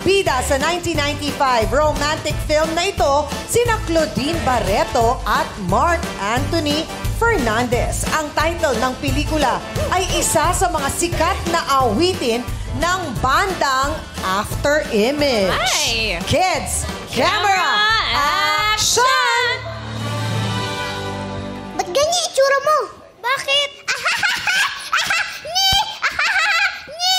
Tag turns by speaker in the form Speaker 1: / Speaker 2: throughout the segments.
Speaker 1: bida sa 1995 romantic film na ito, sina Claudine Barreto at Mark Anthony Fernandez. Ang title ng pelikula ay isa sa mga sikat na awitin ng bandang After Image.
Speaker 2: Ay!
Speaker 1: Kids, camera, action!
Speaker 3: Ba't ganyan itsura mo? Bakit? Ni!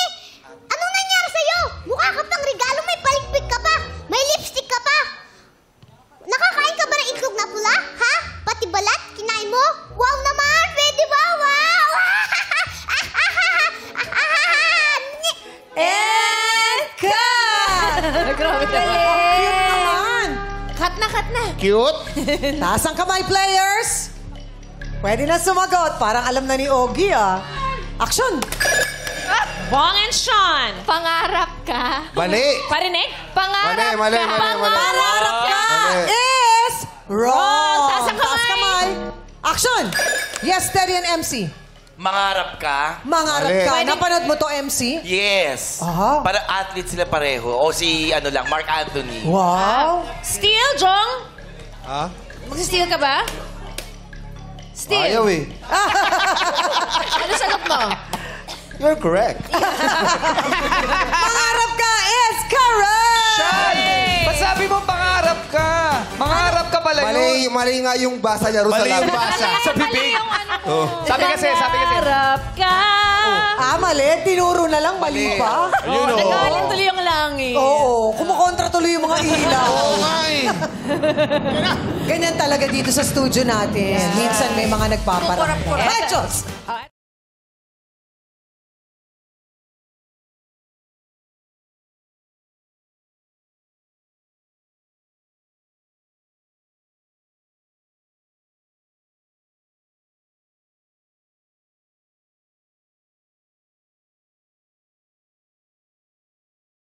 Speaker 3: Anong nangyari sa'yo? Mukha ka pang regalo, may palikpik ka pa. May lipstick ka pa. Nakakain ka ba ng itlog na pula? Ha? Pati balat? Kinain mo? Wow naman! Pwede ba? Wow!
Speaker 1: And cut!
Speaker 2: Grabe
Speaker 1: Cute naman!
Speaker 2: Cut na.
Speaker 4: Cute?
Speaker 1: Taas ang kamay, players! Pwede na sumagot. Parang alam na ni Ogie, ah. Action!
Speaker 2: Bong and Sean. Pangarap ka.
Speaker 4: Mali.
Speaker 2: Parinig? Pangarap
Speaker 4: Mali.
Speaker 2: ka.
Speaker 1: Pangarap ka
Speaker 4: Mali.
Speaker 1: is wrong!
Speaker 2: Taas ang kamay.
Speaker 1: Action! Yes, Terry and MC.
Speaker 5: Mangarap ka?
Speaker 1: Mangarap
Speaker 4: Mali.
Speaker 1: ka.
Speaker 2: Pwede-
Speaker 1: Napanood mo to, MC?
Speaker 5: Yes.
Speaker 1: Aha.
Speaker 5: Para athlete sila pareho. O si, Mark Anthony.
Speaker 1: Wow!
Speaker 2: Steal, Jong.
Speaker 4: Ha?
Speaker 2: Mag-steal ka ba? Steal.
Speaker 4: Ayaw eh.
Speaker 2: Ano sagot mo?
Speaker 4: You're correct.
Speaker 1: Pangarap ka is correct!
Speaker 6: Sean! Ba't sabi mo pangarap ka? Mangarap ka pala yun.
Speaker 4: Mali nga yung basa niya, Rosa.
Speaker 6: Mali yung basa. Sa bibig. Sabi kasi.
Speaker 2: Pangarap ka.
Speaker 1: Mali. Tinuro na lang, mali pa.
Speaker 6: Yun o.
Speaker 2: Nagaling tuloy yung langit.
Speaker 1: Oo. Kumukontra tuloy yung mga ilaw.
Speaker 4: Ay!
Speaker 1: Ganyan talaga dito sa studio natin. Minsan may mga nagpaparap.
Speaker 2: Kukurap-kurap.
Speaker 1: Machos!